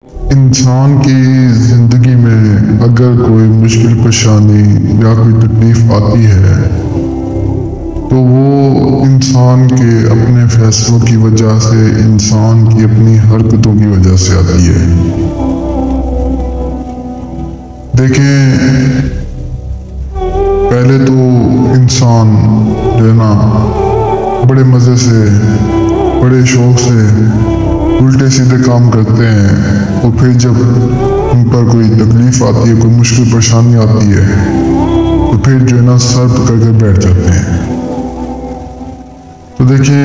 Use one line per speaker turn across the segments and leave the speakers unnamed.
इंसान की ज़िंदगी में अगर कोई मुश्किल परेशानी या कोई तकलीफ़ आती है तो वो इंसान के अपने फ़ैसलों की वजह से, इंसान की अपनी हरकतों की वजह से आती है। देखें, पहले तो इंसान जो है ना बड़े मज़े से, बड़े शौक़ से उल्टे सीधे काम करते हैं और फिर जब उन पर कोई तकलीफ़ आती है, कोई मुश्किल परेशानी आती है तो फिर जो है ना सर पकड़ कर बैठ जाते हैं। तो देखें,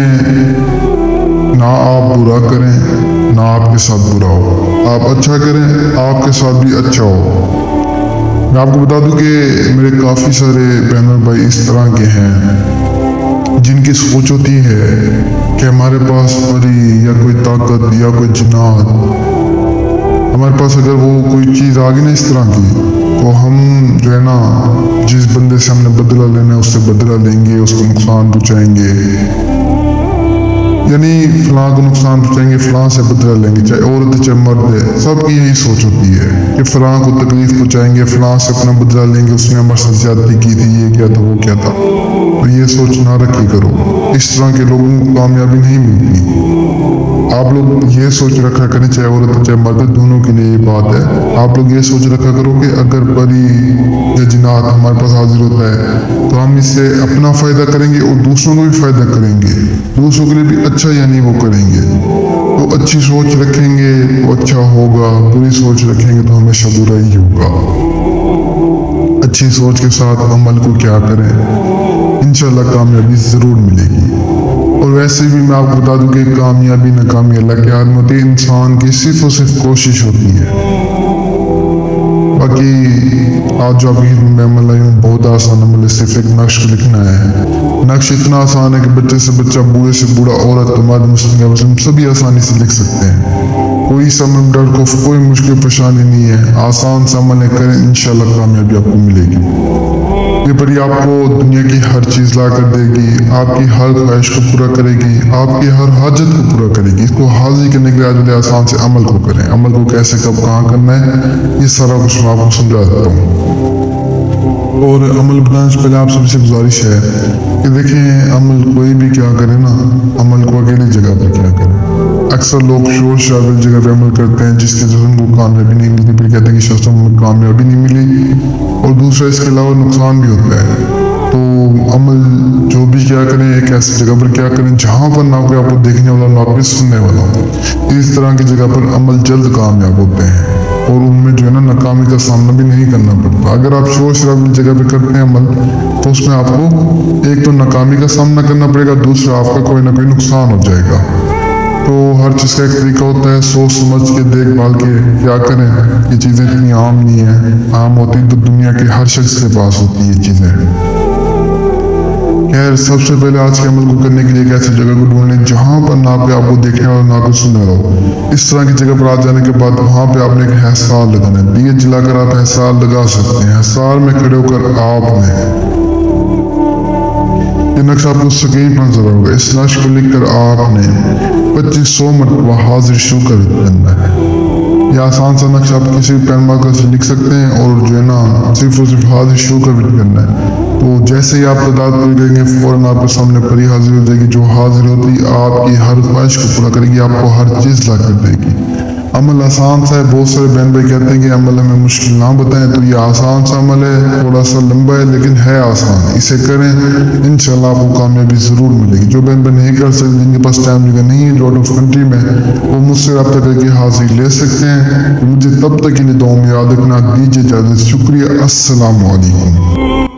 ना आप बुरा करें ना आपके साथ बुरा हो, आप अच्छा करें आपके साथ भी अच्छा हो। मैं आपको बता दूं कि मेरे काफ़ी सारे बहन और भाई इस तरह के हैं जिनकी सोच होती है कि हमारे पास परी या कोई ताकत या कोई जिन्नात, हमारे पास अगर वो कोई चीज़ आ गई ना इस तरह की तो हम जो है ना जिस बंदे से हमने बदला लेना है उससे बदला लेंगे, उसको नुकसान पहुँचाएंगे, यानी फलां को नुकसान पहुँचाएंगे, फलां से बदला लेंगे, चाहे औरत चाहे मर्द है, सबकी यही सोच होती है कि फलां को तकलीफ पहुँचाएंगे, फलां से अपना बदला लेंगे, उसने हमारे साथ ज्यादती की थी, ये क्या था वो क्या था। तो ये सोच ना रखी करो, इस तरह के लोगों को कामयाबी नहीं मिलती। आप लोग ये सोच रखा करें, चाहे औरत चाहे मर्द, दोनों के लिए ये बात है, आप लोग ये सोच रखा करो कि अगर परी या जिन्नात हमारे पास हाजिर होता है तो हम इससे अपना फ़ायदा करेंगे और दूसरों को भी फ़ायदा करेंगे, दूसरों के लिए भी अच्छा यानी वो करेंगे। तो अच्छी सोच रखेंगे तो अच्छा होगा, बुरी सोच रखेंगे तो हमेशा बुरा ही होगा। अच्छी सोच के साथ अमल को क्या करें, इंशाल्लाह कामयाबी ज़रूर मिलेगी। और वैसे भी मैं आपको बता दूं कि कामयाबी नाकामी अल्लाह के हाथ में होती है, इंसान की सिर्फ और सिर्फ कोशिश होती है। बाकी आज जो अभी मैं अमल आई हूँ बहुत आसान अमल है, सिर्फ एक नक्श लिखना है। नक्श इतना आसान है कि बच्चे से बच्चा, बूढ़े से बूढ़ा, औरत, मर्द, मुस्लिम सभी आसानी से लिख सकते हैं। कोई समय डर को कोई मुश्किल परेशानी नहीं है, आसान सा अमल करें, इंशाल्लाह कामयाबी आपको मिलेगी। ये परी आपको दुनिया की हर चीज़ ला कर देगी, आपकी हर ख्वाहिश को पूरा करेगी, आपकी हर हाजत को पूरा करेगी। इसको हाजिर करने के लिए आज आसान से अमल को करें। अमल को कैसे कब कहाँ करना है ये सारा कुछ मैं आपको समझा देता हूँ। और अमल बनाने से पहले आप सबसे गुजारिश है कि देखें, अमल कोई भी क्या करे ना, अमल को अकेली जगह पर क्या करे। अक्सर लोग शोर शराबे जगह पे अमल करते हैं जिसके वजह से उनको कामयाबी नहीं मिलती, फिर कहते हैं कि शास्त्रों में कामयाबी नहीं मिली, और दूसरा इसके अलावा नुकसान भी होता है। तो अमल जो भी क्या करें एक ऐसी जगह पर क्या करें जहाँ पर ना कोई आपको देखने वाला ना आपको सुनने वाला हो। इस तरह की जगह पर अमल जल्द कामयाब होते हैं और उनमें जो है ना नाकामी का सामना भी नहीं करना पड़ता। अगर आप शोर शराबे जगह पे करते हैं अमल तो उसमें आपको एक तो नाकामी का सामना करना पड़ेगा, दूसरा आपका कोई ना कोई नुकसान हो जाएगा। तो हर चीज़ का एक तरीका होता है, सोच समझ के देखभाल के क्या करें। ये चीज़ें इतनी आम नहीं है, आम होती तो दुनिया के हर शख्स के पास होती है ये चीज़ें। खैर, सबसे पहले आज के अमल को करने के लिए एक ऐसी जगह को ढूंढें जहाँ पर ना पे आपको देखने वाला ना कुछ सुनने वाला हो। इस तरह की जगह पर आ जाने के बाद वहाँ पे आपने एक हिसार लगाना है। दिए जलाकर आप हिसार लगा सकते हैं। हिसार में खड़े होकर आपने ये नक्शा आपको स्क्रीन पर नजर होगा, इस नक्श को लिखकर आपने 2500 मरतबा हाजिर शू कर देना है। यह आसान सा नक्शा आप किसी भी पेन मार्कर से लिख सकते हैं और जो है ना सिर्फ और सिर्फ हाजिर शू कर करना है। तो जैसे ही आप तादाद पूरी करेंगे फौरन आपके सामने परी हाजिर हो जाएगी, जो हाजिर होती आपकी हर ख्वाहिश को पूरा करेगी, आपको हर चीज़ ला कर देगी। अमल आसान सा है। बहुत सारे बहन भाई कहते हैं कि अमल हमें मुश्किल ना बताएं, तो ये आसान सा अमल है, थोड़ा सा लंबा है लेकिन है आसान। इसे करें, इंशाल्लाह आपको कामयाबी ज़रूर मिलेगी। जो बहन भाई नहीं कर सकते, जिनके पास टाइम जगह नहीं है, जो आउट ऑफ कंट्री में है, वो मुझसे रब्ता करके हाजिर ले सकते हैं। मुझे तब तक के लिए दुआ में याद रखना। दीजिए इजाज़त। शुक्रिया। अस्सलाम वालेकुम।